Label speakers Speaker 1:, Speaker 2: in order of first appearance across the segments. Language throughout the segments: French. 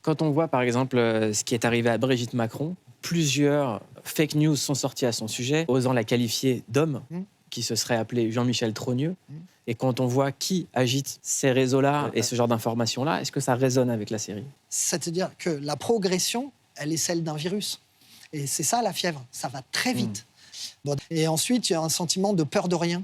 Speaker 1: Quand on voit par exemple ce qui est arrivé à Brigitte Macron, plusieurs fake news sont sorties à son sujet, osant la qualifier d'homme, qui se serait appelé Jean-Michel Trogneux. Et quand on voit qui agite ces réseaux-là et ce genre d'informations-là, est-ce que ça résonne avec la série?
Speaker 2: C'est-à-dire que la progression, elle est celle d'un virus. Et c'est ça la fièvre, ça va très vite. Bon. Et ensuite, il y a un sentiment de peur de rien.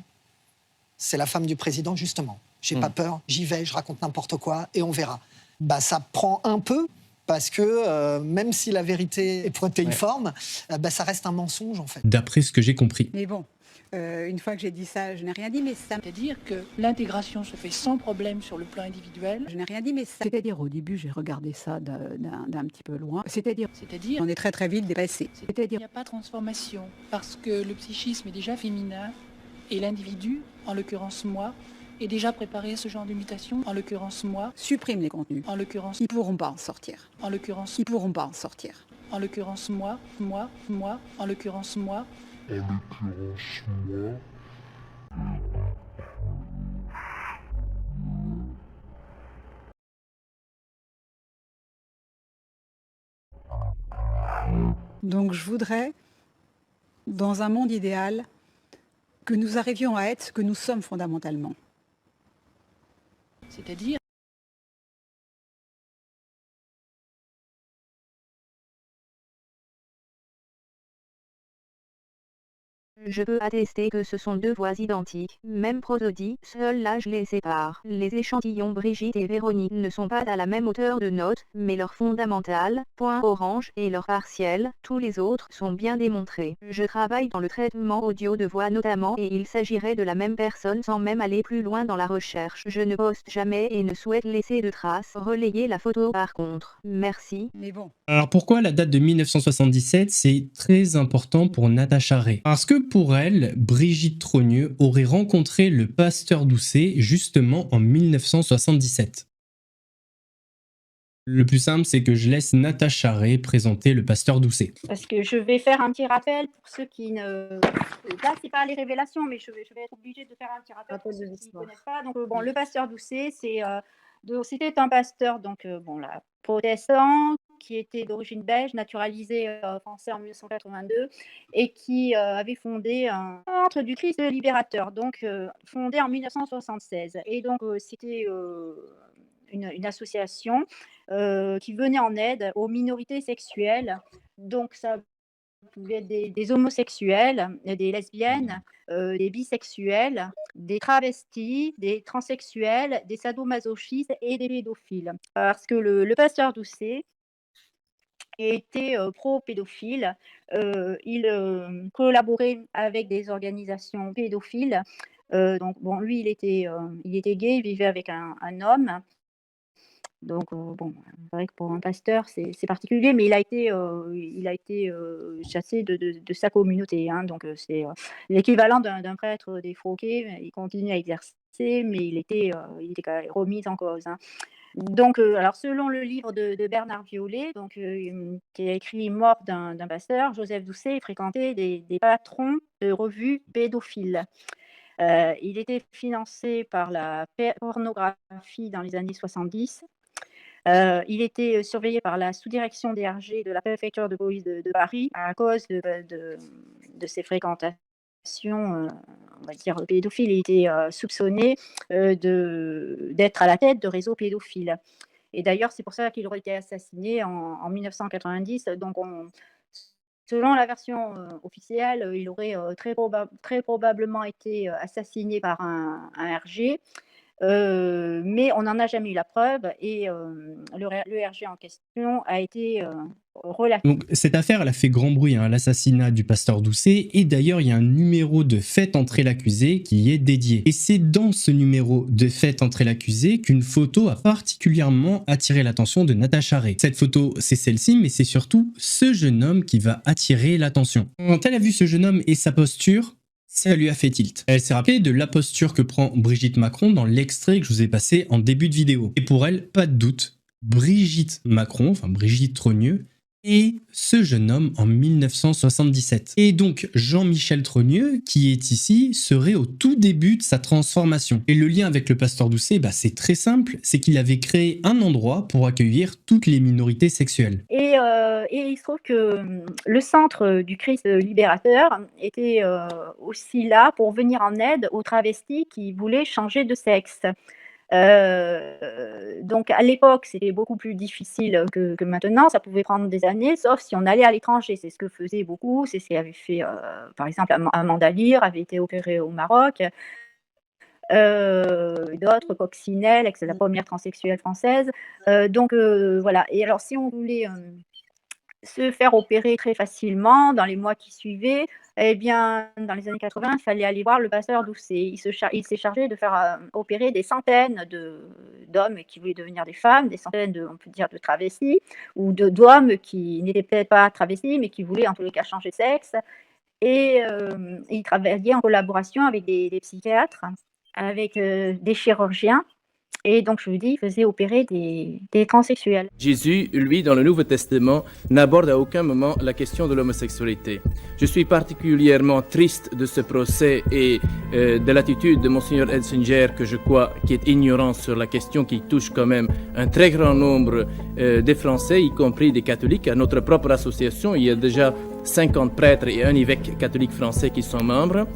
Speaker 2: C'est la femme du président, justement. J'ai pas peur, j'y vais, je raconte n'importe quoi et on verra. Bah, ça prend un peu parce que même si la vérité est protéiforme, bah, ça reste un mensonge en fait.
Speaker 3: D'après ce que j'ai compris.
Speaker 4: Mais bon, une fois que j'ai dit ça, je n'ai rien dit, mais ça...
Speaker 5: C'est-à-dire que l'intégration se fait sans problème sur le plan individuel.
Speaker 4: Je n'ai rien dit, mais ça... C'est-à-dire, au début, j'ai regardé ça d'un petit peu loin. C'est-à-dire, on est très très vite dépassé.
Speaker 5: Il n'y a pas de transformation, parce que le psychisme est déjà féminin, et l'individu, en l'occurrence moi, est déjà préparé à ce genre de mutation, en l'occurrence moi.
Speaker 4: Supprime les contenus.
Speaker 5: En l'occurrence,
Speaker 4: ils pourront pas en sortir.
Speaker 5: En l'occurrence,
Speaker 4: ils pourront pas en sortir.
Speaker 5: En l'occurrence moi, en l'occurrence moi.
Speaker 4: Donc je voudrais, dans un monde idéal, que nous arrivions à être ce que nous sommes fondamentalement.
Speaker 5: C'est-à-dire
Speaker 6: Je peux attester que ce sont deux voix identiques, même prosodie, seul l'âge les sépare. Les échantillons Brigitte et Véronique ne sont pas à la même hauteur de note, mais leur fondamental, point orange, et leur partiel, tous les autres sont bien démontrés. Je travaille dans le traitement audio de voix notamment et il s'agirait de la même personne sans même aller plus loin dans la recherche. Je ne poste jamais et ne souhaite laisser de traces. Relayer la photo par contre. Merci.
Speaker 4: Mais bon.
Speaker 3: Alors pourquoi la date de 1977, c'est très important pour Natacha Ray? Parce que pour elle, Brigitte Trogneux aurait rencontré le pasteur Doucet justement en 1977. Le plus simple, c'est que je laisse Natacha Ray présenter le pasteur Doucet.
Speaker 7: Parce que je vais faire un petit rappel pour ceux qui ne... Là, c'est pas les révélations, mais je vais être obligée de faire un petit rappel pour ceux qui ne connaissent pas. Donc, bon, le pasteur Doucet, c'était un pasteur, donc, là, protestant, qui était d'origine belge, naturalisé français en 1982, et qui avait fondé un centre du Christ libérateur, donc fondé en 1976. Et donc, c'était une association qui venait en aide aux minorités sexuelles. Donc, ça pouvait être des homosexuels, des lesbiennes, des bisexuels, des travestis, des transsexuels, des sadomasochistes et des pédophiles. Parce que le pasteur Doucet était pro-pédophile. Il collaborait avec des organisations pédophiles. Donc, bon, lui, il était gay, il vivait avec un homme. Donc, c'est vrai que pour un pasteur, c'est particulier, mais il a été chassé de sa communauté. Hein, donc, c'est l'équivalent d'un prêtre défroqué. Il continue à exercer, mais il était quand même remis en cause. Hein. Donc, alors, selon le livre de Bernard Violet, donc, qui a écrit Mort d'un pasteur, Joseph Doucet fréquentait des patrons de revues pédophiles. Il était financé par la pornographie dans les années 70. Il était surveillé par la sous-direction DRG de la préfecture de police de Paris à cause de ses fréquentations, on va dire, pédophiles. Il était soupçonné d'être à la tête de réseaux pédophiles. Et d'ailleurs, c'est pour ça qu'il aurait été assassiné en 1990. Donc, selon la version officielle, il aurait très probablement été assassiné par un RG. Mais on n'en a jamais eu la preuve et le RG en question a été relaxé.
Speaker 3: Donc cette affaire, elle a fait grand bruit, hein, l'assassinat du pasteur Doucet, et d'ailleurs il y a un numéro de Faites entrer l'accusé qui est dédié. Et c'est dans ce numéro de Faites entrer l'accusé qu'une photo a particulièrement attiré l'attention de Natacha Ray. Cette photo, c'est celle-ci, mais c'est surtout ce jeune homme qui va attirer l'attention. Quand elle a vu ce jeune homme et sa posture, ça lui a fait tilt. Elle s'est rappelée de la posture que prend Brigitte Macron dans l'extrait que je vous ai passé en début de vidéo. Et pour elle, pas de doute, Brigitte Macron, enfin Brigitte Trogneux, et ce jeune homme en 1977. Et donc Jean-Michel Trogneux, qui est ici, serait au tout début de sa transformation. Et le lien avec le pasteur Doucet, c'est très simple, c'est qu'il avait créé un endroit pour accueillir toutes les minorités sexuelles.
Speaker 7: Et il se trouve que le centre du Christ libérateur était aussi là pour venir en aide aux travestis qui voulaient changer de sexe. Donc à l'époque, c'était beaucoup plus difficile que maintenant. Ça pouvait prendre des années, sauf si on allait à l'étranger. C'est ce que faisaient beaucoup. C'est ce qu'avait fait, par exemple, Amanda Lear, avait été opérée au Maroc. D'autres, Coccinelle, c'est la première transsexuelle française. Donc voilà. Et alors, si on voulait se faire opérer très facilement dans les mois qui suivaient, eh bien, dans les années 80, il fallait aller voir le pasteur Doucet. Il s'est chargé de faire opérer des centaines d'hommes qui voulaient devenir des femmes, des centaines on peut dire, de travestis, ou d'hommes qui n'étaient peut-être pas travestis, mais qui voulaient en tous les cas changer de sexe. Et il travaillait en collaboration avec des psychiatres, avec des chirurgiens. Et donc, je vous dis, il faisait opérer des transsexuels.
Speaker 8: Jésus, lui, dans le Nouveau Testament, n'aborde à aucun moment la question de l'homosexualité. Je suis particulièrement triste de ce procès et de l'attitude de Monseigneur Elsinger, que je crois qui est ignorant sur la question qui touche quand même un très grand nombre des Français, y compris des catholiques. À notre propre association, il y a déjà 50 prêtres et un évêque catholique français qui sont membres.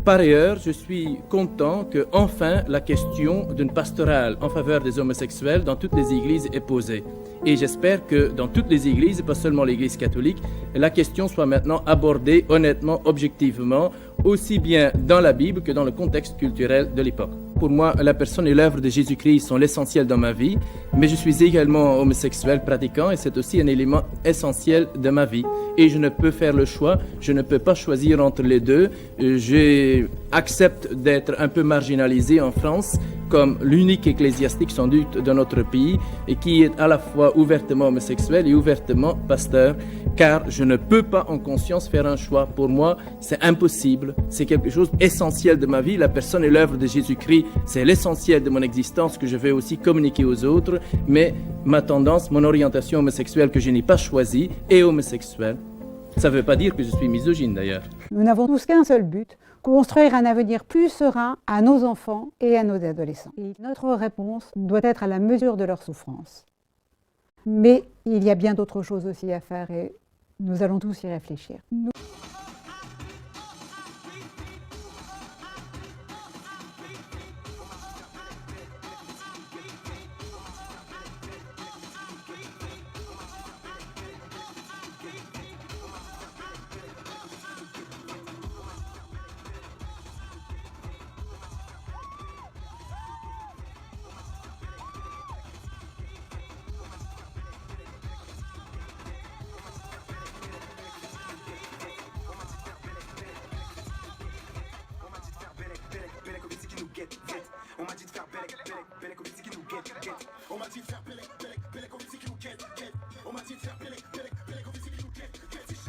Speaker 8: Par ailleurs, je suis content que enfin la question d'une pastorale en faveur des homosexuels dans toutes les églises est posée. Et j'espère que dans toutes les églises, pas seulement l'église catholique, la question soit maintenant abordée honnêtement, objectivement, aussi bien dans la Bible que dans le contexte culturel de l'époque. Pour moi, la personne et l'œuvre de Jésus-Christ sont l'essentiel dans ma vie, mais je suis également homosexuel pratiquant et c'est aussi un élément essentiel de ma vie. Et je ne peux faire le choix, je ne peux pas choisir entre les deux. J'accepte d'être un peu marginalisé en France comme l'unique ecclésiastique sans doute de notre pays et qui est à la fois ouvertement homosexuel et ouvertement pasteur, car je ne peux pas en conscience faire un choix. Pour moi, c'est impossible, c'est quelque chose d'essentiel de ma vie. La personne et l'œuvre de Jésus-Christ, c'est l'essentiel de mon existence que je vais aussi communiquer aux autres, mais ma tendance, mon orientation homosexuelle que je n'ai pas choisie est homosexuelle. Ça ne veut pas dire que je suis misogyne d'ailleurs.
Speaker 4: Nous n'avons tous qu'un seul but, construire un avenir plus serein à nos enfants et à nos adolescents. Et notre réponse doit être à la mesure de leur souffrance. Mais il y a bien d'autres choses aussi à faire et nous allons tous y réfléchir.
Speaker 9: On m'a dit de faire bellec, bellec, bellec, au musique qui nous guette, guette. On m'a dit de faire bellec, bellec, bellec, au musique qui nous guette, guette. On m'a dit de faire bellec, bellec, bellec, au musique qui nous guette, guette.